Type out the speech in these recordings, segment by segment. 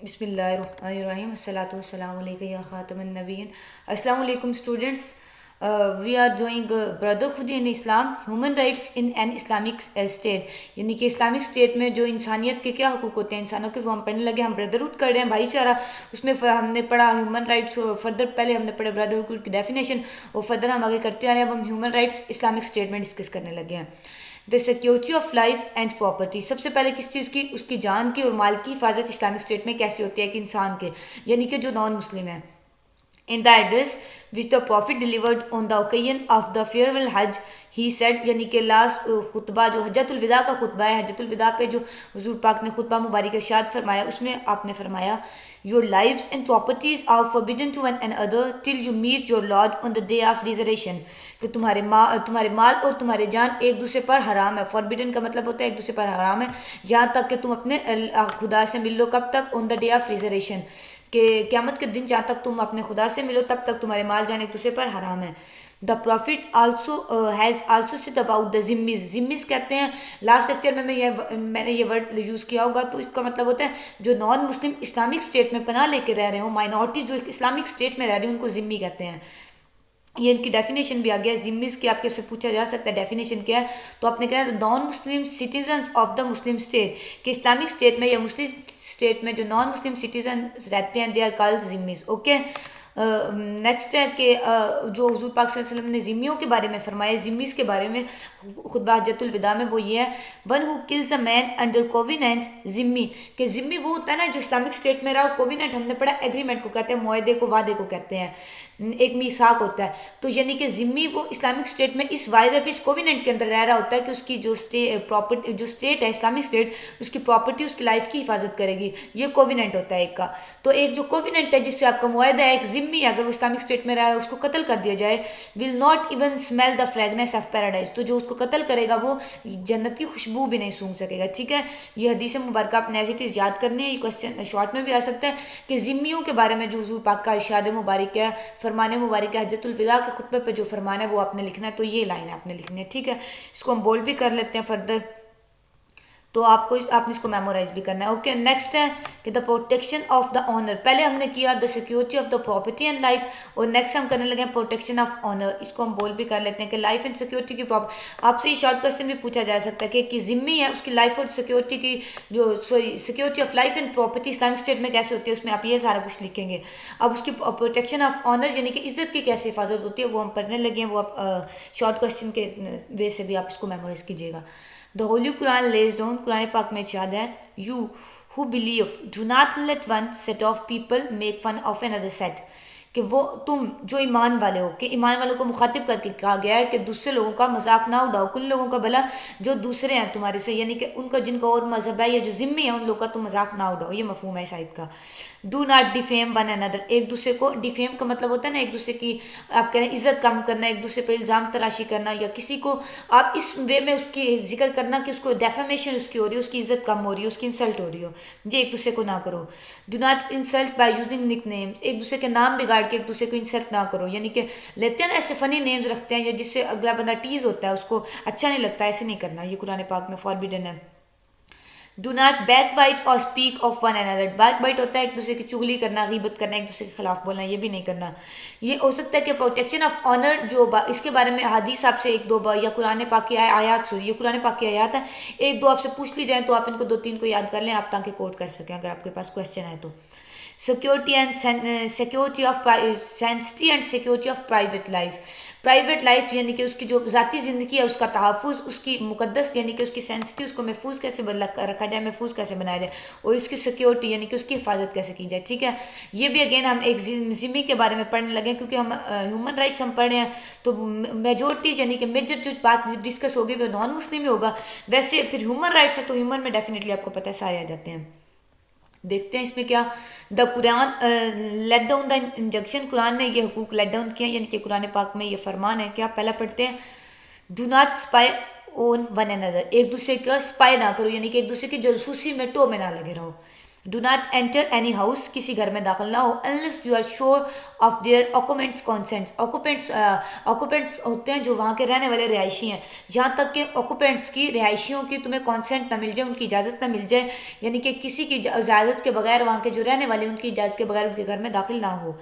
بسم اللہ الرحمن الرحیم الصلاۃ والسلام علیکم یا خاتم النبیین. السلام علیکم students. We are doing brotherhood in Islam human rights in an Islamic state, یعنی کہ اسلامک اسٹیٹ میں جو انسانیت کے کیا حقوق ہوتے ہیں انسانوں کے، وہ ہم پڑھنے لگے. ہم برادرہڈ کر رہے ہیں، بھائی چارہ. اس میں ہم نے پڑھا ہیومن رائٹس، اور فردر پہلے ہم نے پڑھا برادرہڈ کی ڈیفینیشن، اور فردر ہم آگے کرتے آ رہے ہیں. اب ہم ہیومن رائٹس اسلامک اسٹیٹ میں ڈسکس کرنے لگے ہیں. The security of life and property. سب سے پہلے کس چیز کی؟ اس کی جان کی اور مال کی حفاظت اسلامک اسٹیٹ میں کیسے ہوتی ہے کہ انسان کے، یعنی کہ جو نان مسلم ہیں. In the address which the prophet delivered on the occasion of the farewell حج ہی سیڈ، یعنی کہ لاسٹ خطبہ جو حجۃ الوداع کا خطبہ ہے، حجۃ الوداع پہ جو حضور پاک نے خطبہ مبارک ارشاد فرمایا، اس میں آپ نے فرمایا Your lives and properties are forbidden to one another till you meet your Lord on the day of resurrection. کہ تمہارے مال اور تمہارے جان ایک دوسرے پر حرام ہے. فاربیڈن کا مطلب ہوتا ہے ایک دوسرے پر حرام ہے، یہاں تک کہ تم اپنے خدا سے مل لو. کب تک؟ on the day of resurrection، کہ قیامت کے دن جہاں تک تم اپنے خدا سے ملو تب تک تمہارے مال جان ایک دوسرے پر حرام ہے. The prophet also has also said about the ذمیز. ذمیز کہتے ہیں، لاسٹ لیکچر میں نے یہ ورڈ یوز کیا ہوگا، تو اس کا مطلب ہوتا ہے جو نان مسلم اسلامک اسٹیٹ میں پناہ لے کے رہ رہے ہوں، مائنورٹی جو اسلامک اسٹیٹ میں رہ رہی ہیں ان کو ذمی کہتے ہیں. یہ ان کی ڈیفینیشن بھی آ گیا ہے. ذمیز کی آپ کے سے پوچھا جا سکتا ہے ڈیفینیشن کیا ہے، تو آپ نے کہنا ہے non Muslim citizens of the Muslim state, کہ اسلامک اسٹیٹ میں یا مسلم اسٹیٹ میں جو نان مسلم سٹیزنس رہتے ہیں دے آر کالڈ ذمیز. اوکے. نیکسٹ ہے کہ جو حضور پاک صلی اللہ علیہ وسلم نے ذمیوں کے بارے میں فرمایا، ذمیز کے بارے میں خطبہ حجۃ الوداع میں، وہ یہ ہے ون ہو کلز اے مین انڈر کوویننٹ ذمی، کہ ذمی وہ ہوتا ہے نا جو اسلامک اسٹیٹ میں رہا. کوویننٹ ہم نے پڑھا ایگریمنٹ کو کہتے ہیں، معاہدے کو، وعدے کو کہتے ہیں، ایک میثاق ہوتا ہے. تو یعنی کہ ذمی وہ اسلامک اسٹیٹ میں اس وعدے پہ، اس کوویننٹ کے اندر رہ رہا ہوتا ہے کہ اس کی جو پراپرٹی، جو اسٹیٹ ہے اسلامک اسٹیٹ، اس کی پراپرٹی، اس کی لائف کی حفاظت کرے گی. یہ کوویننٹ ہوتا ہے ایک کا. تو ایک جو کوویننٹ ہے جس سے آپ کا معاہدہ ہے، ایک ذمی ہے، اگر وہ اسلامک اسٹیٹ میں رہ رہا ہے اس کو قتل کر دیا جائے، will not even smell the fragrance of paradise, تو جو اس کو قتل کرے گا وہ جنت کی خوشبو بھی نہیں سونگھ سکے گا. ٹھیک ہے. یہ حدیث مبارکہ آپ نے ایز اٹ از یاد کرنی ہے. یہ کوشچن شارٹ میں بھی آ سکتا ہے کہ ذمیوں کے بارے میں جو حضور پاک کا ارشاد مبارک ہے، فرمان مبارک ہے حجۃ الوداع کے خطبے پہ جو فرمان ہے وہ آپ نے لکھنا ہے. تو یہ لائن آپ نے لکھنی ہے. ٹھیک ہے. اس کو ہم بول بھی کر لیتے ہیں فردر، تو آپ نے اس کو میمورائز بھی کرنا ہے. اوکے. نیکسٹ ہے کہ the protection of the honour. پہلے ہم نے کیا the security of the property and life, اور نیکسٹ ہم کرنے لگے ہیں پروٹیکشن آف آنر. اس کو ہم بول بھی کر لیتے ہیں کہ لائف اینڈ سیکیورٹی کی آپ سے یہ شارٹ کوشچن بھی پوچھا جا سکتا ہے کہ ذمی ہے، اس کی لائف اور سیکیورٹی کی جو security of life and property Islamic state میں کیسے ہوتی ہے، اس میں آپ یہ سارا کچھ لکھیں گے. اب اس کی پروٹیکشن آف آنر یعنی کہ عزت کی کیسے حفاظت ہوتی ہے وہ ہم پڑھنے لگے ہیں. وہ آپ شارٹ کوشچن کے وے سے بھی آپ اس کو میمورائز کیجیے گا. The Holy Quran lays down، قرآن پاک میں ارشاد ہے you who believe do not let one set of people make fun of another set، کہ وہ تم جو ایمان والے ہو، کہ ایمان والوں کو مخاطب کر کے کہا گیا ہے کہ دوسرے لوگوں کا مذاق نہ اڑاؤ، کن لوگوں کا بھلا جو دوسرے ہیں تمہارے سے، یعنی کہ ان کا جن کا اور مذہب ہے یا جو ذمی ہے ان لوگوں کا تم مذاق نہ اڑاؤ. یہ مفہوم ہے اس آیت کا. Do not defame one another, ایک دوسرے کو، ڈیفیم کا مطلب ہوتا ہے نا ایک دوسرے کی آپ کہہ رہے ہیں عزت کم کرنا، ایک دوسرے پہ الزام تراشی کرنا، یا کسی کو آپ اس وے میں اس کی ذکر کرنا کہ اس کو ڈیفیمیشن اس کی ہو رہی ہے، اس کی عزت کم ہو رہی ہے، اس کی انسلٹ ہو رہی ہو. یہ ایک دوسرے کو نہ کرو. Do not insult by using نک نیمز، ایک دوسرے کے نام بگاڑ کے ایک دوسرے کو انسلٹ نہ کرو. یعنی کہ لیتے ہیں نا ایسے فنی نیمز رکھتے ہیں یا جس سے اگلا بندہ ٹیز ہوتا ہے، اس کو اچھا نہیں لگتا، ایسے نہیں کرنا. یہ قرآن پاک میں فاربیڈن ہے. ڈو ناٹ بیک بائٹ اور speak of one another. Back byte ہوتا ہے ایک دوسرے کی چغلی کرنا، غیبت کرنا، ایک دوسرے کے خلاف بولنا، یہ بھی نہیں کرنا. یہ ہو سکتا ہے کہ پروٹیکشن آف آنر جو اس کے بارے میں حدیث آپ سے ایک دو بار یا قرآن پاک کی آیات سوری، یہ قرآن پاک کی آیات ہے، ایک دو آپ سے پوچھ لی جائیں تو آپ ان کو دو تین کو یاد کر لیں آپ تاکہ کوٹ کر سکیں اگر آپ کے پاس کویشچن ہے تو. Security and security of sanctity and security of private life. Private life یعنی کہ اس کی جو ذاتی زندگی ہے اس کا تحفظ، اس کی مقدس یعنی کہ اس کی سینسٹی، اس کو محفوظ کیسے رکھا جائے، محفوظ کیسے بنایا جائے، اور اس کی سیکیورٹی یعنی کہ اس کی حفاظت کیسے کی جائے. ٹھیک ہے. یہ بھی اگین ہم ایک ذمی کے بارے میں پڑھنے لگے کیونکہ ہم ہیومن رائٹس ہم پڑھ رہے ہیں تو میجورٹی یعنی کہ میجر جو بات ڈسکس ہوگی وہ نان مسلم ہی ہوگا. ویسے پھر ہیومن رائٹس ہے تو ہیومن میں ڈیفینیٹلی آپ کو پتہ ہے سارے آ جاتے ہیں. دیکھتے ہیں اس میں کیا. دا قرآن لیٹ ڈاؤن دا انجکشن، قرآن نے یہ حقوق لیٹ ڈاؤن کیا، یعنی کہ قرآن پاک میں یہ فرمان ہے. کیا پہلا پڑھتے ہیں do not spy on one another, ایک دوسرے کا اسپائی نہ کرو، یعنی کہ ایک دوسرے کی جاسوسی میں ٹو میں نہ لگے رہو. Do not inter any house, کسی گھر میں داخل نہ ہو unless you are sure of their occupants consents. آکوپینٹس ہوتے ہیں جو وہاں کے رہنے والے رہائشی ہیں، یہاں تک کہ آکوپینٹس کی رہائشیوں کی تمہیں کانسینٹ نہ مل جائے، ان کی اجازت نہ مل جائے، یعنی کہ کسی کی اجازت کے بغیر وہاں کے جو رہنے والے ان کی اجازت کے بغیر ان کے گھر میں داخل نہ ہو.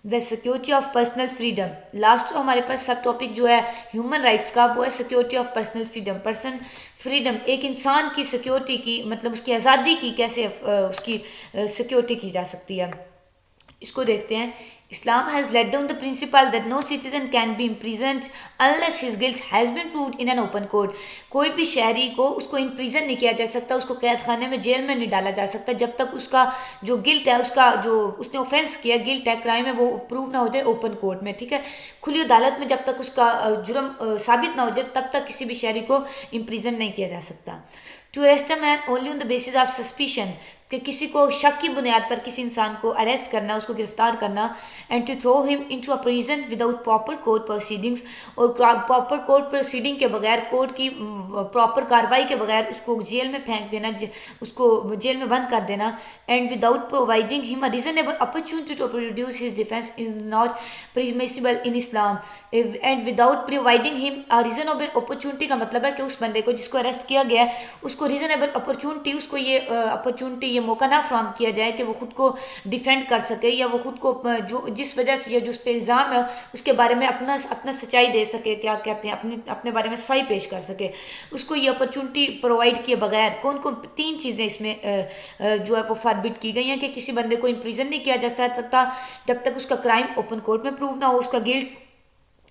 The security of personal freedom, last ہمارے پاس سب ٹاپک جو ہے ہیومن رائٹس کا وہ ہے security of personal freedom. Person freedom, ایک انسان کی سیکورٹی کی مطلب اس کی آزادی کی کیسے اس کی سیکورٹی کی جا سکتی ہے. اس کو دیکھتے ہیں. Islam has laid down the principle that no citizen can be imprisoned unless his guilt has been proved in an open court. کوئی بھی شہری کو اس کو امپریزن نہیں کیا جا سکتا، اس کو قید خانے میں جیل میں نہیں ڈالا جا سکتا جب تک اس کا جو گلٹ ہے، اس کا جو اس نے اوفینس کیا گلٹ ہے، کرائم ہے، وہ پروو نہ ہو جائے اوپن کورٹ میں. ٹھیک ہے، کھلی عدالت میں جب تک اس کا جرم ثابت نہ ہو جائے تب تک کسی بھی شہری کو امپریزن نہیں کیا جا سکتا. To arrest a man only on the basis of suspicion, کہ کسی کو شک کی بنیاد پر کسی انسان کو اریسٹ کرنا، اس کو گرفتار کرنا. And to throw him into a prison without proper court proceedings, اور پراپر کورٹ پروسیڈنگ کے بغیر، کورٹ کی پراپر کارروائی کے بغیر اس کو جیل میں پھینک دینا، اس کو جیل میں بند کر دینا. And without providing him a reasonable opportunity to produce his defence is not permissible in Islam. And without providing him reasonable opportunity کا مطلب ہے کہ اس بندے کو جس کو اریسٹ کیا گیا ہے اس کو ریزنیبل اپرچونٹی، اس کو یہ اپرچونٹی، یہ موقع نہ فراہم کیا جائے کہ وہ خود کو ڈیفینڈ کر سکے، یا وہ خود کو جو جس وجہ سے یا جو اس پہ الزام ہے اس کے بارے میں اپنا سچائی دے سکے، کیا کہتے ہیں اپنے بارے میں صفائی پیش کر سکے. اس کو یہ اپرچونٹی پرووائڈ کیے بغیر کون 3 چیزیں اس میں جو ہے وہ فاربٹ کی گئی ہیں کہ کسی بندے کو امپریزن نہیں کیا جا سکتا جب تک اس کا کرائم اوپن کورٹ میں پروو نہ ہو، اس کا گلٹ.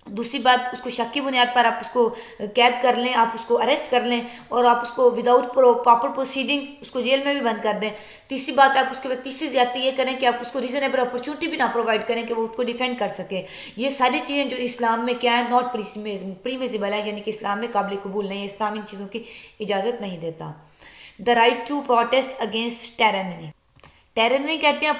دوسری بات، اس کو شک کی بنیاد پر آپ اس کو قید کر لیں، آپ اس کو اریسٹ کر لیں، اور آپ اس کو وداؤٹ پراپر پروسیڈنگ اس کو جیل میں بھی بند کر دیں. تیسری بات، آپ اس کے بعد تیسری زیادتی یہ کریں کہ آپ اس کو ریزنیبل اپرچونٹی بھی نہ پرووائڈ کریں کہ وہ خود کو ڈیفینڈ کر سکے. یہ ساری چیزیں جو اسلام میں کیا ہے، ناٹ پریمیزیبل ہے، یعنی کہ اسلام میں قابل قبول نہیں ہے. اسلام ان چیزوں کی اجازت نہیں دیتا. The right to protest against tyranny, tyranny کہتے ہیں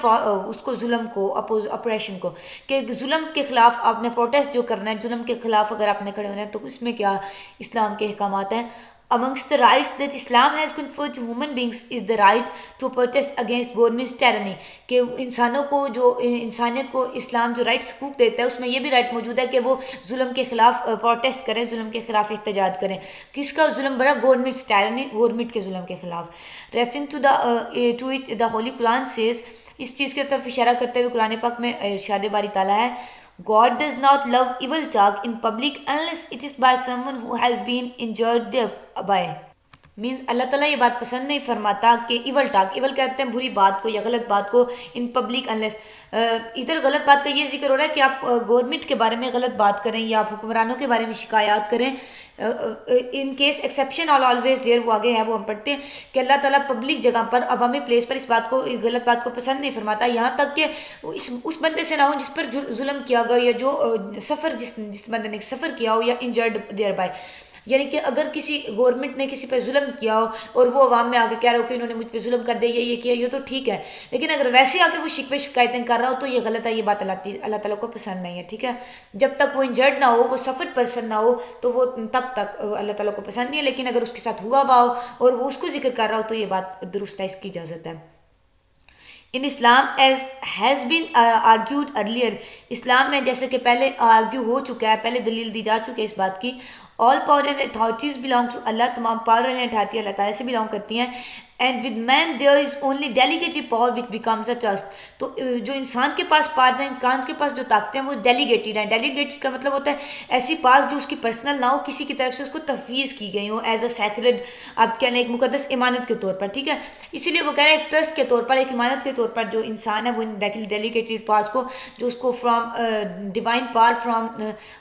اس کو ظلم کو، اپریشن کو، کہ ظلم کے خلاف آپ نے پروٹیسٹ جو کرنا ہے، ظلم کے خلاف اگر آپ نے کھڑے ہونا ہے تو اس میں کیا اسلام کے احکامات ہیں. amongst the rights that Islam has conferred to human beings is the right to protest against government's tyranny. کہ انسانوں کو جو انسانیت کو اسلام جو رائٹس حقوق دیتا ہے اس میں یہ بھی رائٹ موجود ہے کہ وہ ظلم کے خلاف پروٹیسٹ کریں، ظلم کے خلاف احتجاج کریں. کس کا ظلم بڑا؟ گورنمنٹس ٹائرنی، گورنمنٹ کے ظلم کے خلاف. Referring to it the holy Quran says, اس چیز کی طرف اشارہ کرتے ہوئے قرآن پاک میں ارشاد باری تعالیٰ ہے، God does not love evil talk in public unless it is by someone who has been injured thereby. Means اللہ تعالیٰ یہ بات پسند نہیں فرماتا کہ ایول ٹاک، ایول کہتے ہیں بری بات کو یا غلط بات کو، ان پبلک انلیس. ادھر غلط بات کا یہ ذکر ہو رہا ہے کہ آپ گورنمنٹ کے بارے میں غلط بات کریں یا آپ حکمرانوں کے بارے میں شکایات کریں. In case exception always there, وہ آگے ہے وہ ہم پڑھتے ہیں کہ اللہ تعالیٰ پبلک جگہ پر، عوامی پلیس پر اس بات کو، غلط بات کو پسند نہیں فرماتا، یہاں تک کہ اس بندے سے نہ ہو جس پر ظلم کیا گیا یا جو سفر جس بندے نے سفر کیا ہو، یا انجرڈ دیئر بائی. یعنی کہ اگر کسی گورنمنٹ نے کسی پہ ظلم کیا ہو اور وہ عوام میں آ کے کہہ رہا ہو کہ انہوں نے مجھ پہ ظلم کر دیا، یہ کیا، یہ تو ٹھیک ہے، لیکن اگر ویسے آ کے وہ شکوے شکایتیں کر رہا ہو تو یہ غلط ہے، یہ بات اللہ تعالیٰ کو پسند نہیں ہے. ٹھیک ہے، جب تک وہ انجرڈ نہ ہو، وہ سفر پرسن نہ ہو تو وہ تب تک اللہ تعالیٰ کو پسند نہیں ہے. لیکن اگر اس کے ساتھ ہوا ہو اور وہ اس کو ذکر کر رہا ہو تو یہ بات درست ہے، اس کی اجازت ہے. In Islam as has been argued earlier, اسلام میں جیسے کہ پہلے آرگیو ہو چکا ہے، پہلے دلیل دی جا چکی ہے اس بات کی. All power and authorities belong to Allah, تمام پاور اینڈ اتھارٹی اللہ تعالیٰ سے بلانگ کرتی ہیں. And with man there is only delegated power which becomes a trust. تو جو انسان کے پاس پاور ہیں، انسان کے پاس جو طاقتیں ہیں وہ ڈیلیگیٹڈ ہیں. ڈیلیگیٹڈ کا مطلب ہوتا ہے ایسی پاور جو اس کی پرسنل نہ ہو، کسی کی طرف سے اس کو تفویض کی گئی ہو ایز اے سیکرڈ، آپ کہنا ایک مقدس امانت کے طور پر. ٹھیک ہے، اسی لیے وہ کہہ رہے ہیں ایک ٹرسٹ کے طور پر، ایک امانت کے طور پر جو انسان ہے وہ ڈیلیگیٹڈ پاورز کو، جو اس کو فرام ڈیوائن پاور، فرام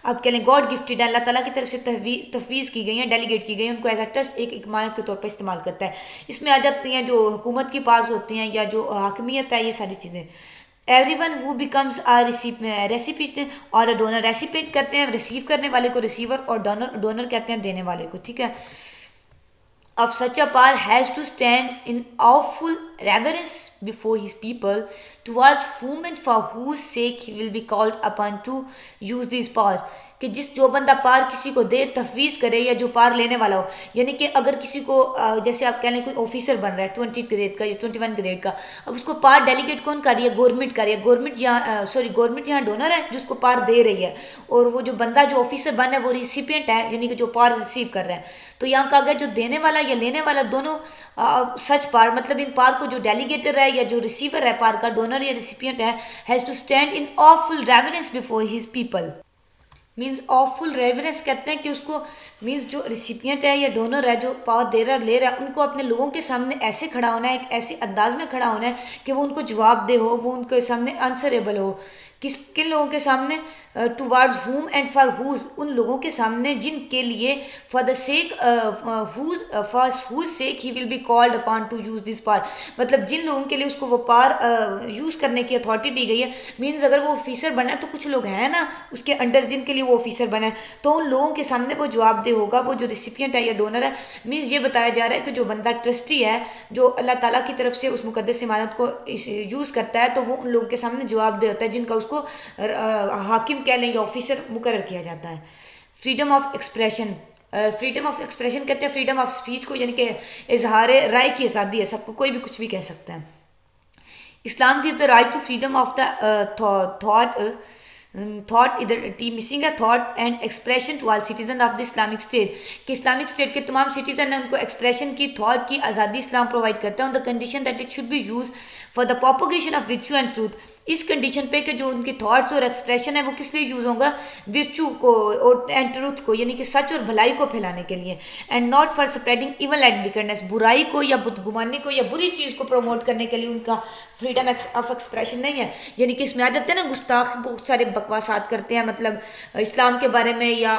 آپ کہہ لیں گاڈ گفٹیڈ ہے، اللہ تعالیٰ کی طرف سے تفویض کی گئی ہیں، ڈیلیگیٹ کی گئی ہیں، ان کو ایز اے ٹرسٹ ایک امانت کے طور پر استعمال کرتا ہے. اس میں آ جاتی ہیں جو حکومت کی پاورز ہوتی ہیں یا جو حاکمیت ہے، یہ ساری چیزیں. ایوری ون ہو بیکمز ریسیپینٹ اور ڈونر، ریسیپینٹ کہتے ہیں ریسیو کرنے والے کو ریسیور، اور ڈونر کہتے ہیں دینے والے کو. ٹھیک ہے. of such a power has to stand in awful reverence before his people, towards whom and for whose sake he will be called upon to use these powers. کہ جو بندہ پار کسی کو دے، تفویض کرے، یا جو پار لینے والا ہو، یعنی کہ اگر کسی کو جیسے آپ کہہ لیں کوئی آفیسر بن رہا ہے 20 گریڈ کا یا 21 گریڈ کا، اب اس کو پار ڈیلیگیٹ کون کر رہی ہے؟ گورنمنٹ کر رہی ہے. گورنمنٹ یہاں ڈونر ہے جو اس کو پار دے رہی ہے، اور وہ جو بندہ جو آفیسر بن ہے وہ ریسیپینٹ ہے، یعنی کہ جو پار ریسیو کر رہا ہے. تو یہاں کہا گیا جو دینے والا یا لینے والا دونوں سچ پار، مطلب ان پار کو جو ڈیلیگیٹر ہے یا جو ریسیور ہے پار کا، ڈونر یا ریسیپینٹ ہے، has to stand in awful reverence before his people. Means awful reverence کہتے ہیں کہ اس کو مینس جو ریسیپینٹ ہے یا ڈونر ہے جو پاور دے رہا لے رہا ہے، ان کو اپنے لوگوں کے سامنے ایسے کھڑا ہونا ہے، ایک ایسے انداز میں کھڑا ہونا ہے کہ وہ ان کو جواب دہ ہو، وہ ان کے سامنے آنسریبل ہو. کن لوگوں کے سامنے؟ Towards whom and for whose, ان لوگوں کے سامنے جن کے لیے for the sake whose sake he will be called upon to use this power, مطلب جن لوگوں کے لیے اس کو وہ پار یوز کرنے کی اتھارٹی دی گئی ہے. مینز اگر وہ آفیسر بنا ہے تو کچھ لوگ ہیں نا اس کے انڈر جن کے لیے وہ آفیسر بنا ہے، تو ان لوگوں کے سامنے وہ جواب دہ ہوگا، وہ جو ریسیپینٹ ہے یا ڈونر ہے. مینز یہ بتایا جا رہا ہے کہ جو بندہ ٹرسٹی ہے جو اللہ تعالیٰ کی طرف سے اس مقدس امانت کو یوز کرتا ہے، تو وہ ان لوگوں کے سامنے جواب دہ ہوتا ہے جن کا اس کو حاکم کہہ لیں یا آفیسر مقرر کیا جاتا ہے. Freedom of expression, freedom of expression کہتے ہیں فریڈم آف اسپیچ کو، یعنی کہ اظہار رائے کی آزادی ہے، سب کو کوئی بھی کچھ بھی کہہ سکتا ہے. Islam gives the right to freedom of the thought ادھر ٹی مسنگ ہے، thought and expression to all citizen of the Islamic state, کہ اسلامک اسٹیٹ کے تمام سٹیزن ہیں ان کو ایکسپریشن کی، تھاٹ کی آزادی اسلام پرووائڈ کرتا ہے، on the condition that it should be use for the propagation of virtue and truth. اس کنڈیشن پہ کہ جو ان کی تھاٹس اور ایکسپریشن ہے وہ کس لیے یوز ہوگا؟ ورچو کو اور اینڈ ٹروتھ کو، یعنی کہ سچ اور بھلائی کو پھیلانے کے لیے، and not for spreading evil and wickedness, برائی کو یا بدگمانی کو یا بری چیز کو پروموٹ کرنے کے لیے ان کا فریڈم آف ایکسپریشن نہیں ہے. یعنی کہ اس میں آ جاتے ہیں نا گستاخ بہت سارے بکواسات کرتے ہیں، مطلب اسلام کے بارے میں یا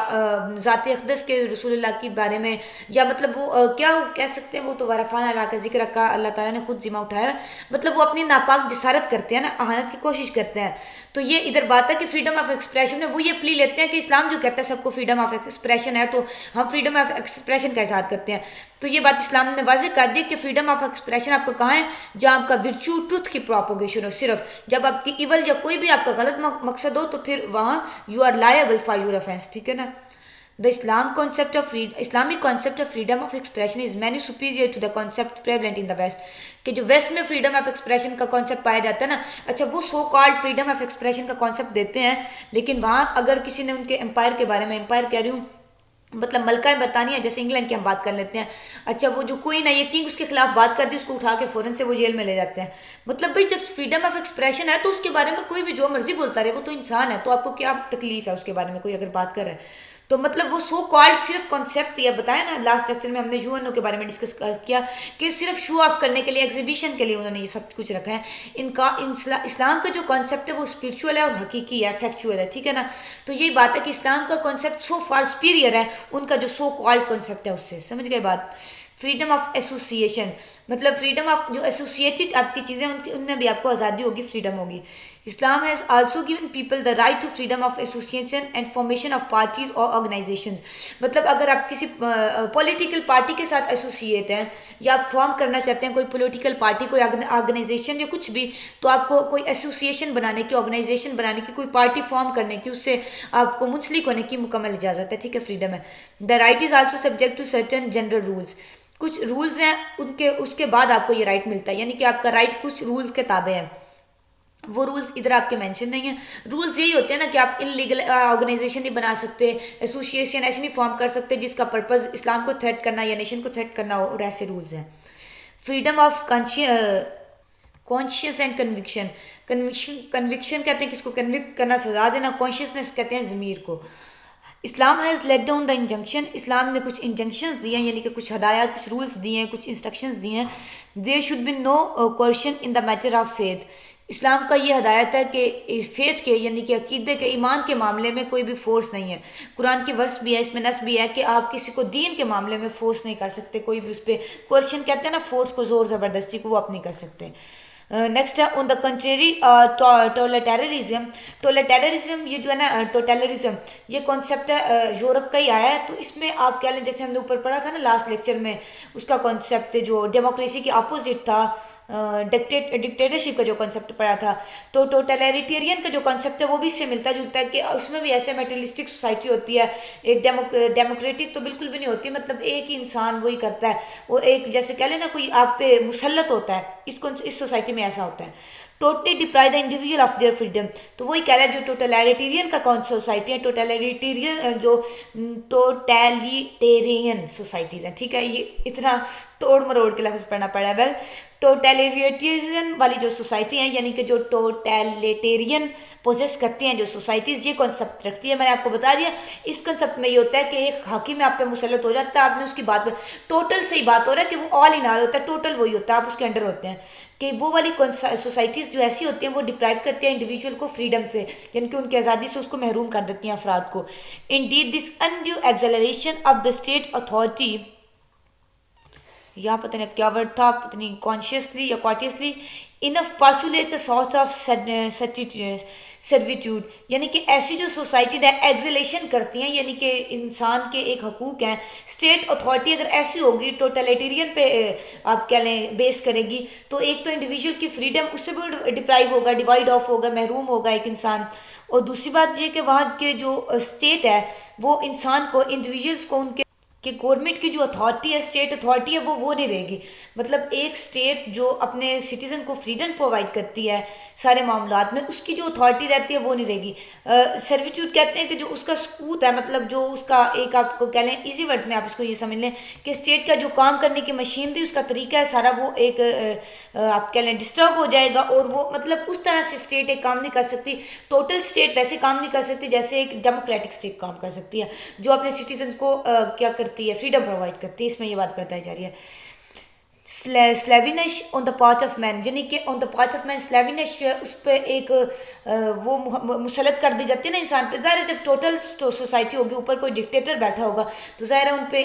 ذات اقدس کے رسول اللہ کے بارے میں، یا مطلب وہ کیا کہہ سکتے ہیں، وہ تو ورفان اللہ کا ذکر کا اللہ تعالیٰ نے خود ذمہ اٹھایا ہے، مطلب وہ اپنی ناپاک جسارت کرتے ہیں نا، اہانت کی کوشش کرتے ہیں. تو یہ ادھر بات ہے کہ فریڈم آف ایکسپریشن میں وہ یہ پلی لیتے ہیں کہ اسلام جو کہتا ہے سب کو فریڈم آف ایکسپریشن ہے، تو ہم فریڈم آف ایکسپریشن کا اظہار کرتے ہیں. تو یہ بات اسلام نے واضح کر دی کہ فریڈم آف ایکسپریشن آپ کو کہاں ہے؟ جہاں آپ کا ورچو ٹروتھ کی پروپوگیشن ہو، صرف جب آپ کی ایول یا کوئی بھی آپ کا غلط مقصد ہو تو پھر وہاں you are liable for your offence. ٹھیک ہے نا. The Islamic concept of freedom of expression is many superior to the concept prevalent in the West. کہ جو ویسٹ میں فریڈم آف ایکسپریشن کا کانسیپٹ پایا جاتا ہے نا، اچھا وہ so called freedom of expression کا کانسیپٹ دیتے ہیں، لیکن وہاں اگر کسی نے ان کے امپائر کے بارے میں، امپائر کہہ رہی ہوں مطلب ملکہ برطانیہ جیسے انگلینڈ کی ہم بات کر لیتے ہیں، اچھا وہ جو کوئین ہے یہ کنگ اس کے خلاف بات کرتی ہے، اس کو اٹھا کے فوراً سے وہ جیل میں لے جاتے ہیں. مطلب بھائی جب فریڈم آف ایکسپریشن ہے تو اس کے بارے میں کوئی بھی جو مرضی بولتا رہے، وہ تو انسان ہے، تو آپ کو کیا تکلیف ہے اس کے بارے میں کوئی اگر بات کر رہا ہے؟ تو مطلب وہ سو کالڈ صرف کانسیپٹ یہ بتایا نا، لاسٹ لیکچر میں ہم نے یو این او کے بارے میں ڈسکس کیا کہ صرف شو آف کرنے کے لیے، ایگزیبیشن کے لیے انہوں نے یہ سب کچھ رکھا ہے. ان کا اسلام کا جو کانسیپٹ ہے وہ اسپریچول ہے اور حقیقی ہے، فیکچوئل ہے. ٹھیک ہے نا. تو یہی بات ہے کہ اسلام کا کانسیپٹ سو فار سپیریئر ہے ان کا جو سو کالڈ کانسیپٹ ہے اس سے. سمجھ گئے بات؟ فریڈم آف ایسوسیشن، مطلب فریڈم آف جو ایسوسیٹڈ آپ کی چیزیں ان میں بھی آپ کو آزادی ہوگی، فریڈم ہوگی. Islam has also given people the right to freedom of association and formation of parties اور آرگنائزیشنز. مطلب اگر آپ کسی پولیٹیکل پارٹی کے ساتھ ایسوسیٹ ہیں یا آپ فارم کرنا چاہتے ہیں کوئی پولیٹیکل پارٹی، کوئی آرگنائزیشن یا کچھ بھی، تو آپ کو کوئی ایسوسیشن بنانے کی، آرگنائزیشن بنانے کی، کوئی پارٹی فارم کرنے کی، اس سے آپ کو منسلک ہونے کی مکمل اجازت ہے. ٹھیک ہے، فریڈم ہے. The right is also subject to certain general rules. کچھ رولز ہیں اس کے بعد آپ کو یہ رائٹ ملتا ہے، یعنی کہ آپ کا رائٹ کچھ رولز کے تابع ہے. وہ رولز ادھر آپ کے مینشن نہیں ہیں. رولز یہی ہوتے ہیں نا کہ آپ ان لیگل آرگنائزیشن نہیں بنا سکتے، ایسوسیشن ایسے نہیں فارم کر سکتے جس کا پرپز اسلام کو تھریٹ کرنا یا نیشن کو تھریٹ کرنا ہو، اور ایسے رولز ہیں. Freedom of conscious and conviction. Conviction کہتے ہیں کس کو کنوکٹ کرنا، سزا دینا. کانشیسنیس کہتے ہیں ضمیر کو. Islam has laid down the injunction. اسلام نے کچھ انجنکشنز دیے ہیں، یعنی کہ کچھ ہدایات، کچھ رولز دیے ہیں، کچھ انسٹرکشنز دیے ہیں. There should be no coercion in the matter of faith. اسلام کا یہ ہدایت ہے کہ فیتھ کے یعنی کہ عقیدے کے، ایمان کے معاملے میں کوئی بھی فورس نہیں ہے. قرآن کی ورس بھی ہے، اس میں نص بھی ہے کہ آپ کسی کو دین کے معاملے میں فورس نہیں کر سکتے، کوئی بھی اس پہ کوئرشن کہتے ہیں نا، فورس کو، زور زبردستی کو، وہ آپ نہیں کر سکتے. نیکسٹ ہے آن دا کنٹریری ٹوٹلیٹیرزم. ٹوٹلیٹیرزم یہ جو ہے نا، ٹوٹلیٹیرزم یہ کانسیپٹ ہے یورپ کا ہی آیا ہے. تو اس میں آپ کہہ لیں جیسے ہم نے اوپر پڑھا تھا نا لاسٹ لیکچر میں، اس کا کانسیپٹ جو ڈیموکریسی کے اپوزٹ تھا، ڈکٹیٹرشپ کا جو کنسیپٹ پڑھا تھا. تو ٹوٹلیٹیرین کا جو کنسیپٹ ہے وہ بھی اس سے ملتا جلتا ہے کہ اس میں بھی ایسے میٹرلسٹک سوسائٹی ہوتی ہے. ایک ڈیموکریٹک تو بالکل بھی نہیں ہوتی, مطلب ایک ہی انسان وہی کرتا ہے, وہ ایک جیسے کہہ لیں نا کوئی آپ پہ مسلط ہوتا ہے. اس سوسائٹی میں ایسا ہوتا ہے. Totally deprive the individual of their freedom, تو وہی کہہ رہا ہے جو ٹوٹلیٹیرین کا کون سوسائٹی ہے, ٹوٹیلیٹیرین سوسائٹیز ہیں. ٹھیک ہے, یہ اتنا توڑ مروڑ کے لفظ پڑھنا پڑا ہے. ویل ٹوٹلیٹیرین والی جو سوسائٹی ہیں, یعنی کہ جو ٹوٹلیٹیرین پوزیس کرتی ہیں جو سوسائٹیز, یہ کنسیپٹ رکھتی ہے. میں نے آپ کو بتا دیا اس کنسیپٹ میں یہ ہوتا ہے کہ ایک حاکم آپ پہ مسلط ہو جاتا ہے, آپ نے اس کی بات پہ ٹوٹل سے ہی بات ہو رہا ہے کہ وہ آل ان آل ہوتا ہے, ٹوٹل وہی ہوتا ہے, آپ اس کے انڈر ہوتے ہیں. کہ وہ والی سوسائٹیز جو ایسی ہوتی ہیں وہ ڈپرائیو کرتی ہیں انڈیویجول کو فریڈم سے, یعنی کہ ان کی آزادی سے اس کو محروم کر دیتی ہیں افراد کو. Indeed this undue acceleration of the state authority, یہاں پتہ نہیں اب کیا ورڈ تھا, پتہ نہیں کانشیسلی یا کواٹیسلی, انف پاسولیٹس اے سارٹ آف سرویٹیوڈ, یعنی کہ ایسی جو سوسائٹی ہے ایگزیلیشن کرتی ہیں, یعنی کہ انسان کے ایک حقوق ہیں. اسٹیٹ اتھارٹی اگر ایسی ہوگی ٹوٹلیٹیرین پہ آپ کہہ لیں بیس کرے گی, تو ایک تو انڈیویجول کی فریڈم اس سے بھی ڈپرائیو ہوگا, ڈیوائڈ آف ہوگا, محروم ہوگا ایک انسان. اور دوسری بات یہ کہ وہاں کے جو اسٹیٹ ہے وہ انسان کو, انڈیویجولس کو, ان کے کہ گورنمنٹ کی جو اتھارٹی ہے, اسٹیٹ اتھارٹی ہے, وہ نہیں رہے گی. مطلب ایک اسٹیٹ جو اپنے سٹیزن کو فریڈم پرووائڈ کرتی ہے سارے معاملات میں, اس کی جو اتھارٹی رہتی ہے وہ نہیں رہے گی. سرویٹیوڈ کہتے ہیں کہ جو اس کا سکوت ہے, مطلب جو اس کا ایک آپ کو کہہ لیں ایزی ورڈز میں آپ اس کو یہ سمجھ لیں کہ اسٹیٹ کا جو کام کرنے کی مشینری, اس کا طریقہ ہے سارا, وہ ایک آپ کہہ لیں ڈسٹرب ہو جائے گا. اور وہ مطلب اس طرح سے اسٹیٹ ایک کام نہیں کر سکتی. ٹوٹل اسٹیٹ ویسے کام نہیں کر سکتی جیسے ایک ڈیموکریٹک اسٹیٹ کام کر سکتی ہے, جو اپنے سٹیزن کو کیا کرتی ہے, فریڈم پرووائڈ کرتی ہے. اس میں یہ بات بتائی جا رہی ہے. سلیونش آن دا پارٹ آف مین, یعنی کہ آن دا پارٹ آف مین سلیونش اس پہ ایک وہ مسلط کر دی جاتی ہے نا انسان پہ. ظاہر ہے جب ٹوٹل سوسائٹی ہوگی, اوپر کوئی ڈکٹیٹر بیٹھا ہوگا, تو ظاہر ہے ان پہ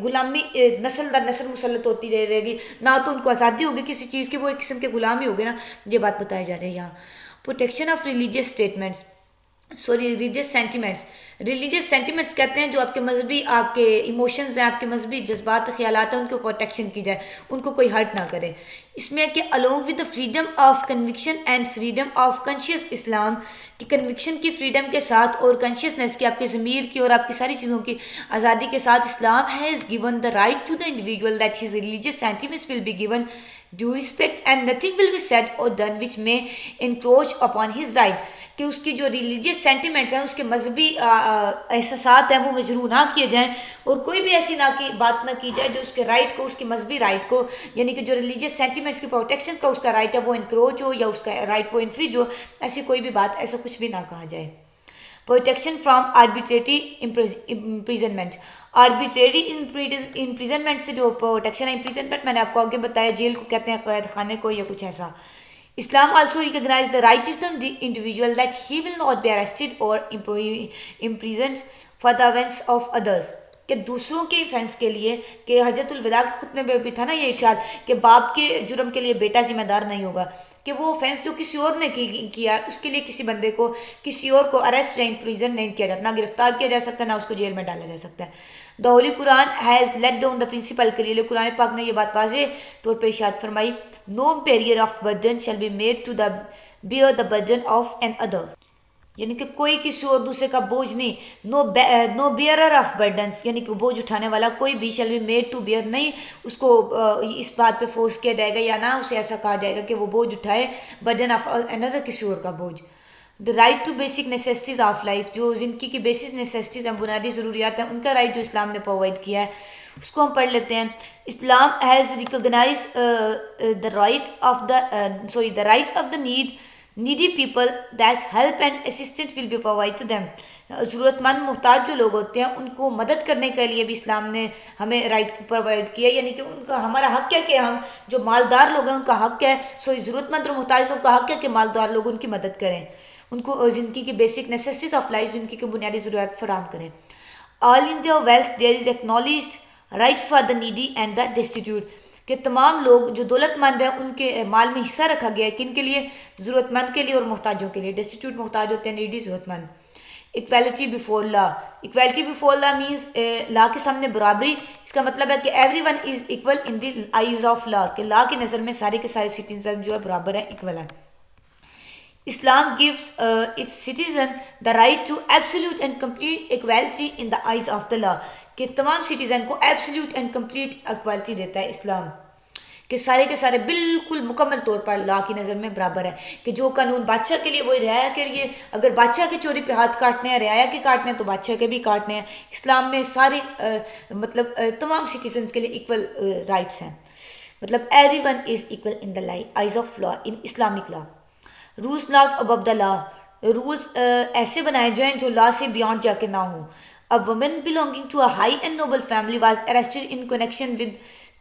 غلامی نسل در نسل مسلط ہوتی رہے گی, نہ تو ان کو آزادی ہوگی کسی چیز کی, وہ ایک قسم کے غلام ہی ہوگے نا. یہ بات بتائی جا رہی ہے یہاں. Protection of religious statements, religious sentiments. Religious sentiments کہتے ہیں جو آپ کے مذہبی, آپ کے ایموشنز ہیں, آپ کے مذہبی جذبات خیالات ہیں, ان کو پروٹیکشن کی جائے, ان کو کوئی ہرٹ نہ کرے. اس میں کہ along with the freedom of conviction and freedom of conscious اسلام, کہ کنوکشن کی فریڈم کے ساتھ اور کنشیسنیس کی, آپ کے ضمیر کی اور آپ کی ساری چیزوں کی آزادی کے ساتھ, اسلام has given the right to the individual that his religious sentiments will be given due respect and nothing will be said or done which may encroach upon his right. کہ اس کی جو ریلیجیس سینٹیمنٹ ہیں, اس کے مذہبی احساسات ہیں, وہ مجروح نہ کیے جائیں, اور کوئی بھی ایسی بات نہ کی جائے جو اس کے رائٹ کو, اس کے مذہبی رائٹ کو, یعنی کہ جو ریلیجیس سینٹیمنٹس کی پروٹیکشن کا اس کا رائٹ ہے وہ انکروچ ہو, یا اس کا رائٹ وہ انفریج ہو, ایسی کوئی بھی بات, ایسا کچھ بھی نہ کہا جائے. Protection from arbitrary imprisonment. Arbitrary imprisonment سے جو پروٹیکشن ہے, امپریزنمنٹ میں نے آپ کو آگے بتایا جیل کو کہتے ہیں, قید خانے کو, یا کچھ ایسا. Islam also recognize the right of the individual that he will not be arrested or imprisoned for the offence of others, کہ دوسروں کے فینس کے لیے, کہ حجۃ الوداع کے خطبے میں بھی تھا نا یہ ارشاد کہ باپ کے جرم کے لیے بیٹا ذمہ دار نہیں ہوگا, کہ وہ آفینس جو کسی اور نے کیا اس کے لیے کسی بندے کو, کسی اور کو اریسٹ یا امپریزن نہیں کیا جاتا, نہ گرفتار کیا جا سکتا, نہ اس کو جیل میں ڈالا جا سکتا ہے. The holy Quran has laid down the principle, کے لیے قرآن پاک نے یہ بات واضح طور پہ ارشاد فرمائی, no bearer of burden shall be made to the bear the burden of another, یعنی کہ کوئی کسی اور دوسرے کا بوجھ نہیں. نو بیئرر آف برڈنس, یعنی کہ بوجھ اٹھانے والا کوئی بھی, shall be made to bear, نہیں اس کو اس بات پہ فورس کیا جائے گا, یا نہ اسے ایسا کہا جائے گا کہ وہ بوجھ اٹھائے برڈن آف اندر, کسی اور کا بوجھ. The right to basic necessities of life, جو زندگی کی بیسک نیسیسٹیز ہیں, بنیادی ضروریات ہیں, ان کا رائٹ جو اسلام نے پرووائڈ کیا ہے, اس کو ہم پڑھ لیتے ہیں. Islam has recognise the right of the right of the needy people that help and assistance will be provided to them. ضرورت مند محتاج جو لوگ ہوتے ہیں ان کو مدد کرنے کے لیے بھی اسلام نے ہمیں رائٹ پرووائڈ کیا, یعنی کہ ان کا ہمارا حق ہے کہ ہم جو مالدار لوگ ہیں ان کا حق ہے, ضرورت مند اور محتاج لوگوں کا حق ہے کہ مالدار لوگ ان کی مدد کریں, ان کو زندگی کی بیسک نیسیسٹیز آف لائف, زندگی کی بنیادی ضروریات فراہم کریں. All in their wealth there is acknowledged right for the needy and the destitute, کہ تمام لوگ جو دولت مند ہیں ان کے مال میں حصہ رکھا گیا ہے, کن کے لیے, ضرورت مند کے لیے اور محتاجوں کے لیے. ڈیسٹیٹیوٹ محتاج ہوتے ہیں, نیڈی ضرورت مند. Equality before law. Equality before law means law کے سامنے برابری. اس کا مطلب ہے کہ everyone is equal in the eyes of law, کہ لا کی نظر میں سارے کے سارے سٹیزن جو ہے برابر ہیں, اکول ہیں. Islam gives its citizen the right to absolute and complete equality in the eyes of the law, کہ تمام سٹیزن کو ایبسلیوٹ اینڈ کمپلیٹ اکوالٹی دیتا ہے اسلام, کہ سارے کے سارے بالکل مکمل طور پر لا کی نظر میں برابر ہے. کہ جو قانون بادشاہ کے لیے وہی رعایا کے لیے, اگر بادشاہ کی چوری پہ ہاتھ کاٹنے ہیں, رعایا کے کاٹنے ہیں, تو بادشاہ کے بھی کاٹنے ہیں. اسلام میں سارے مطلب تمام سٹیزنس کے لیے ایکول رائٹس ہیں. مطلب everyone is equal in the eyes of law in Islamic law. Rules not above the law, rules ایسے بنائے جائیں جو لا سے بیانڈ جا کے نہ ہوں. A woman belonging to a high and noble family was arrested in connection with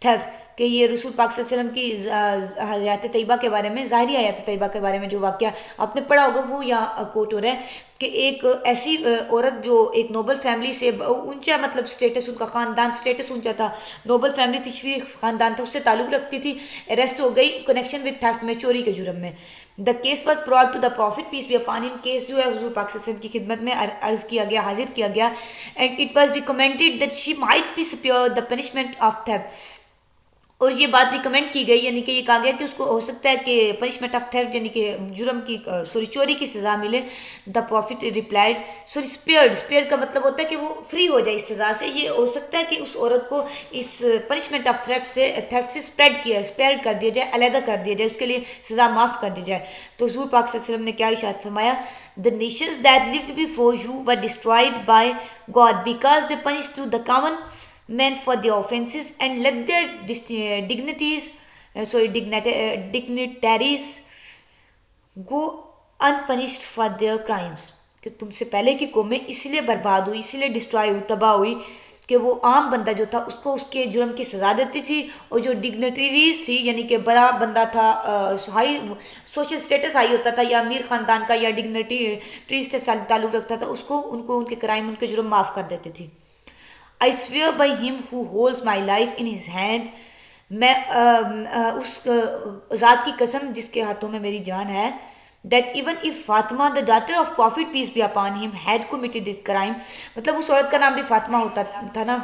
theft, کہ یہ رسول پاک صلی اللہ علیہ وسلم کی حیات طیبہ کے بارے میں, ظاہری حیات طیبہ کے بارے میں جو واقعہ آپ نے پڑھا ہوگا وہ یہاں کوٹ ہو رہا ہے, کہ ایک ایسی عورت جو ایک نوبل فیملی سے اونچا مطلب سٹیٹس, ان کا خاندان سٹیٹس اونچا تھا, نوبل فیملی تشویح خاندان تھا, اس سے تعلق رکھتی تھی, اریسٹ ہو گئی کنیکشن وتھ تھیفٹ میں, چوری کے جرم میں. The case was brought to the Prophet peace be upon him, case جو ہے حضور پاک صلی اللہ علیہ وسلم کی خدمت میں عرض کیا گیا, حاضر کیا گیا. And it was recommended that she might be spare the punishment of theft, اور یہ بات ریکمینڈ کی گئی, یعنی کہ یہ کہا گیا کہ اس کو ہو سکتا ہے کہ پنشمنٹ آف تھیفٹ یعنی کہ جرم کی چوری کی سزا ملے. دا پروفٹ ریپلائڈ اسپیئرڈ کا مطلب ہوتا ہے کہ وہ فری ہو جائے اس سزا سے. یہ ہو سکتا ہے کہ اس عورت کو اس پنشمنٹ آف تھیفٹ سے اسپیئر کر دیا جائے, علیحدہ کر دیا جائے, اس کے لیے سزا معاف کر دی جائے. تو حضور پاک صلی اللہ علیہ وسلم نے کیا ارشاد فرمایا, the nations that lived before you were destroyed by God because they punished to the common men for their offenses and let their dignitaries go unpunished for their crimes. کہ تم سے پہلے کی قومیں اس لیے برباد ہوئی, اس لیے ڈسٹرائے ہوئی, تباہ ہوئی, کہ وہ عام بندہ جو تھا اس کو اس کے جرم کی سزا دیتی تھی, اور جو ڈگنیٹریز تھی یعنی کہ بڑا بندہ تھا, ہائی سوشل سٹیٹس ہائی ہوتا تھا, یا امیر خاندان کا, یا ڈگنیٹریز سے تعلق رکھتا تھا, اس کو ان کے کرائم, ان کے جرم معاف کر دیتی تھی. I swear by him who holds my life in his hand, میں اس ذات کی قسم جس کے ہاتھوں میں میری جان ہے, that even if Fatima the daughter of Prophet peace be upon him had committed this crime, مطلب اس عورت کا نام بھی فاطمہ ہوتا تھا نا,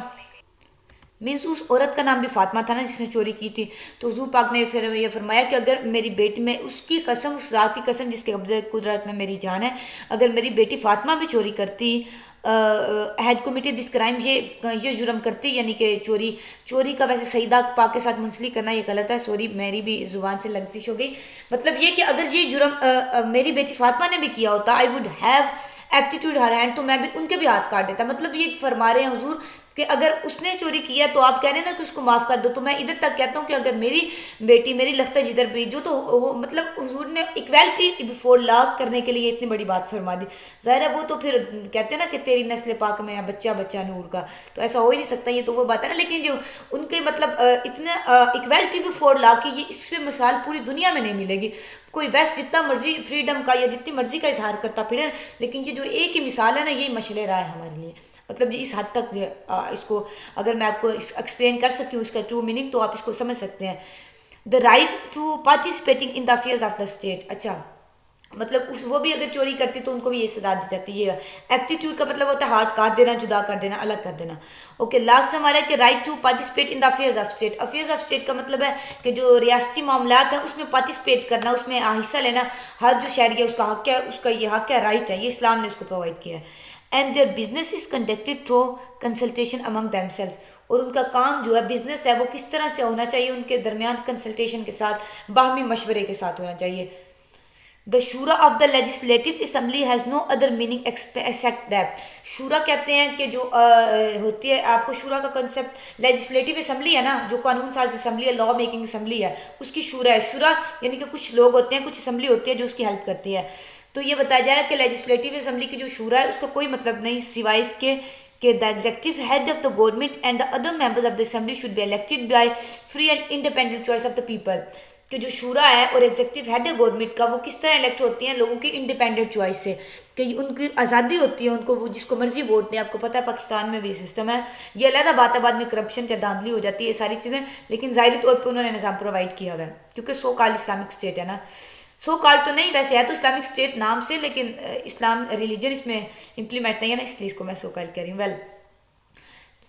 مینس اس عورت کا نام بھی فاطمہ تھا نا جس نے چوری کی تھی. تو حضور پاک نے پھر یہ فرمایا کہ اگر میری بیٹی, میں اس کی قسم, اس ذات کی قسم جس کے قبضہ قدرت میں میری جان ہے, اگر میری بیٹی فاطمہ بھی چوری کرتی, ہیڈ کمیٹڈ دس کرائم, یہ جرم کرتی, یعنی کہ چوری کا ویسے سیدہ پاک کے ساتھ منسلک کرنا یہ غلط ہے, سوری میری بھی زبان سے لغزش ہو گئی. مطلب یہ کہ اگر یہ جرم میری بیٹی فاطمہ نے بھی کیا ہوتا, I would have aptitude Hare hand, تو میں بھی ان کے بھی ہاتھ کاٹ دیتا. مطلب یہ فرما رہے ہیں حضور کہ اگر اس نے چوری کیا تو آپ کہہ رہے ہیں نا کہ اس کو معاف کر دو, تو میں ادھر تک کہتا ہوں کہ اگر میری بیٹی, میری لختہ جدھر بھی جو, تو مطلب حضور نے ایکویلٹی بیفور لا کرنے کے لیے اتنی بڑی بات فرما دی. ظاہر ہے وہ تو پھر کہتے ہیں نا کہ تیری نسل پاک میں ہے بچہ نور کا, تو ایسا ہو ہی نہیں سکتا, یہ تو وہ بات ہے نا. لیکن جو ان کے مطلب اتنا ایکویلٹی بیفور لا کی, یہ اس پہ مثال پوری دنیا میں نہیں ملے گی. کوئی ویسٹ جتنا مرضی فریڈم کا یا جتنی مرضی کا اظہار کرتا پھر, لیکن یہ جو ایک ہی مثال ہے نا, یہی مشعل راہ ہے ہمارے لیے. مطلب اس حد تک اس کو اگر میں آپ کو ایکسپلین کر سکتی ہوں اس کا ٹرو میننگ, تو آپ اس کو سمجھ سکتے ہیں. The right to participating in the affairs of the state. اچھا, مطلب وہ بھی اگر چوری کرتی تو ان کو بھی یہ سزا دی جاتی ہے. ایپٹیٹیوڈ کا مطلب ہوتا ہے ہاتھ کاٹ دینا, جدا کر دینا, الگ کر دینا. اوکے, لاسٹ ہمارا ہے کہ right to participate in the affairs of state. Affairs of state کا مطلب ہے کہ جو ریاستی معاملات ہیں اس میں پارٹیسپیٹ کرنا, اس میں حصہ لینا. ہر جو شہری ہے اس کا حق ہے, اس کا یہ حق ہے, رائٹ ہے, یہ اسلام نے اس کو پرووائڈ کیا ہے. And their business is conducted through consultation among themselves, اور ان کا کام جو ہے بزنس ہے وہ کس طرح ہونا چاہیے, ان کے درمیان کنسلٹیشن کے ساتھ, باہمی مشورے کے ساتھ ہونا چاہیے. دا شورا of the legislative assembly has no other meaning accept that. شورا کہتے ہیں کہ جو ہوتی ہے, آپ کو شورا کا کنسیپٹ, لیجسلیٹو اسمبلی ہے نا, جو قانون ساز اسمبلی ہے, لا میکنگ اسمبلی ہے, اس کی شورا ہے. شورا یعنی کہ کچھ لوگ ہوتے ہیں, کچھ اسمبلی ہوتی ہے جو اس کی ہیلپ کرتی ہے. تو یہ بتایا جا رہا ہے کہ لیجسلیٹو اسمبلی کی جو شورا ہے اس کا کوئی مطلب نہیں سوائے اس کے کہ the executive head of the government and the other members of the assembly should be elected by free and independent choice of the people. کہ جو شورا ہے اور ایگزیکٹو ہیڈ ہے گورنمنٹ کا, وہ کس طرح الیکٹ ہوتی ہیں لوگوں کی انڈیپینڈنٹ چوائس سے, کہ ان کی آزادی ہوتی ہے, ان کو وہ جس کو مرضی ووٹ دیں. آپ کو پتہ ہے پاکستان میں بھی سسٹم ہے, یہ علیحدہ بات ہے, بعد میں کرپشن چاہے دھاندلی ہو جاتی ہے, یہ ساری چیزیں, لیکن ظاہری طور پہ انہوں نے نظام پرووائڈ کیا ہوا ہے کیونکہ سو کال اسلامک اسٹیٹ ہے نا. سو کال تو نہیں، ویسے ہے تو اسلامک اسٹیٹ نام سے، لیکن اسلام ریلیجن اس میں امپلیمنٹ نہیں ہے نا، اس لیے اس کو میں سو کال کہہ رہی ہوں. ویل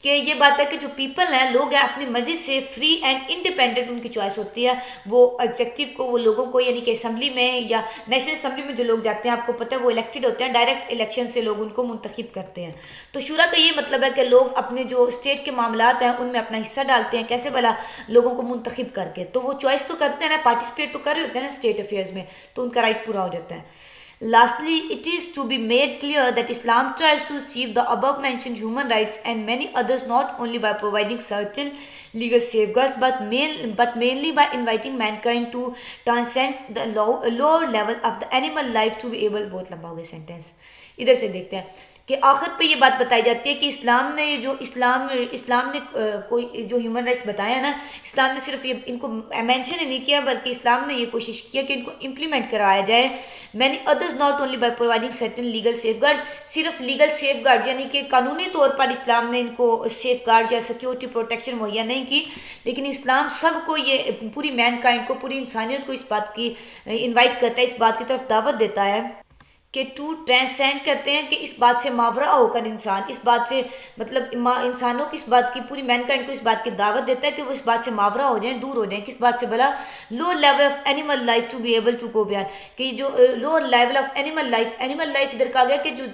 کہ یہ بات ہے کہ جو پیپل ہیں، لوگ ہیں، اپنی مرضی سے فری اینڈ انڈیپینڈنٹ ان کی چوائس ہوتی ہے. وہ ایگزیکٹو کو، وہ لوگوں کو، یعنی کہ اسمبلی میں یا نیشنل اسمبلی میں جو لوگ جاتے ہیں، آپ کو پتہ ہے وہ الیکٹڈ ہوتے ہیں، ڈائریکٹ الیکشن سے لوگ ان کو منتخب کرتے ہیں. تو شورا کا یہ مطلب ہے کہ لوگ اپنے جو اسٹیٹ کے معاملات ہیں ان میں اپنا حصہ ڈالتے ہیں، کیسے بھلا لوگوں کو منتخب کر کے. تو وہ چوائس تو کرتے ہیں نا، پارٹیسپیٹ تو کر رہے ہوتے ہیں نا اسٹیٹ افیئرز میں، تو ان کا رائٹ پورا ہو جاتا ہے. Lastly, it is to be made clear that Islam tries to achieve the above mentioned human rights and many others not only by providing certain legal safeguards but mainly by inviting mankind to transcend the lower level of the animal life to be able. بہت لمبا ہو گیا sentence, ادھر سے دیکھتے ہیں کہ آخر پہ یہ بات بتائی جاتی ہے کہ اسلام نے جو اسلام نے کوئی جو ہیومن رائٹس بتایا ہے نا، اسلام نے صرف یہ ان کو مینشن ہی نہیں کیا، بلکہ اسلام نے یہ کوشش کیا کہ ان کو امپلیمنٹ کرایا جائے. Many others not only by providing certain legal safeguard, صرف لیگل سیف گارڈ یعنی کہ قانونی طور پر اسلام نے ان کو سیف گارڈ یا سیکیورٹی پروٹیکشن مہیا نہیں کی، لیکن اسلام سب کو، یہ پوری مین کائنڈ کو، پوری انسانیت کو اس بات کی انوائٹ کرتا ہے، اس بات کی طرف دعوت دیتا ہے کہ ٹو ٹرانسینڈ کہتے ہیں کہ اس بات سے ماورا ہو کر انسان، اس بات سے مطلب انسانوں کی، اس بات کی، پوری مین کائنڈ کو اس بات کی دعوت دیتا ہے کہ وہ اس بات سے ماورا ہو جائیں، دور ہو جائیں. کس بات سے بلا؟ Low level of animal life to be able to go beyond, کہ جو lower level of animal life ادھر کہا گیا کہ جو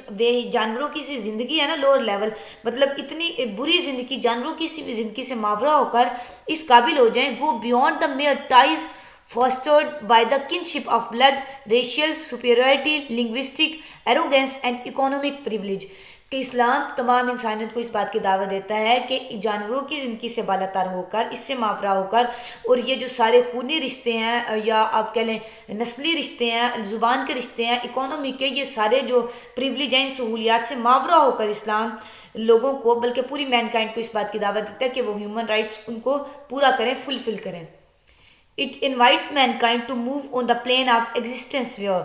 جانوروں کی سی زندگی ہے نا، لوور لیول مطلب اتنی بری زندگی، جانوروں کی سی زندگی سے ماورا ہو کر اس قابل ہو جائیں، go beyond the mere ties fostered by the kinship of blood, racial superiority, linguistic arrogance and economic privilege. کہ اسلام تمام انسانیت کو اس بات کی دعوت دیتا ہے کہ جانوروں کی زندگی سے بالا تر ہو کر، اس سے ماورا ہو کر، اور یہ جو سارے خونی رشتے ہیں یا آپ کہہ لیں نسلی رشتے ہیں، زبان کے رشتے ہیں، اکانومی کے، یہ سارے جو پریولیج ہیں، سہولیات سے ماورا ہو کر اسلام لوگوں کو، بلکہ پوری مین کائنڈ کو اس بات کی دعوت دیتا ہے کہ وہ ہیومن رائٹس ان کو پورا کریں، فلفل کریں. It invites mankind to move on the plane of existence where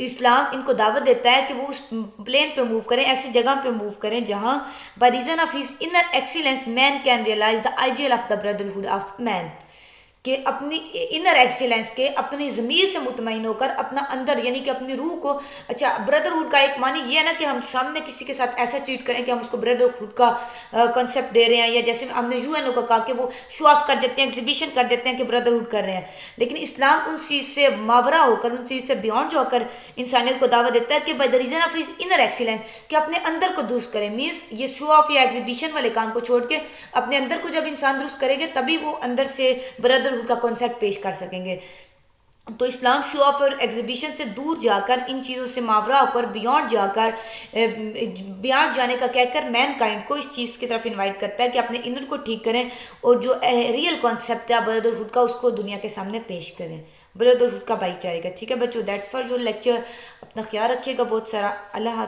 اسلام ان کو دعوت دیتا ہے کہ وہ اس پلین پہ موو کریں، ایسی جگہ پہ موو کریں جہاں by reason of his inner excellence man can realize the ideal of the brotherhood of man، کہ اپنی انر ایکسیلنس کے، اپنی ضمیر سے مطمئن ہو کر، اپنا اندر یعنی کہ اپنی روح کو. اچھا، بردرہوڈ کا ایک معنی یہ ہے نا کہ ہم سامنے کسی کے ساتھ ایسا ٹریٹ کریں کہ ہم اس کو بردرہوڈ کا کنسیپٹ دے رہے ہیں، یا جیسے ہم نے یو این او کا کہا کہ وہ شو آف کر دیتے ہیں، ایگزیبیشن کر دیتے ہیں کہ بردرہوڈ کر رہے ہیں. لیکن اسلام ان چیز سے ماورا ہو کر، ان چیز سے بیونڈ ہو کر انسانیت کو دعوت دیتا ہے کہ by the reason of his inner excellence, کہ اپنے اندر کو درست کرے. مینس یہ شو آف یا ایگزیبیشن والے کام کو چھوڑ کے اپنے اندر کو جب انسان درست کرے گے تبھی وہ اندر سے بردرہوڈ کا کنسیپٹ پیش کر سکیں گے. تو اسلام شو آف اور ایگزیبیشن سے دور جا کر، ان چیزوں سے ماورا ہو کر، بیونڈ جا کر، بیونڈ جانے کا کہہ کر مین کائنڈ کو اس چیز کی طرف انوائٹ کرتا ہے کہ اپنے انر کو ٹھیک کریں اور جو ریئل کانسیپٹ ہے بردرہوڈ کا اس کو دنیا کے سامنے پیش کریں. بردرہوڈ کا بھائی چارے گا. ٹھیک ہے بچوں، دیٹس فار یور لیکچر. اپنا خیال رکھیے گا بہت سارا. اللہ حافظ.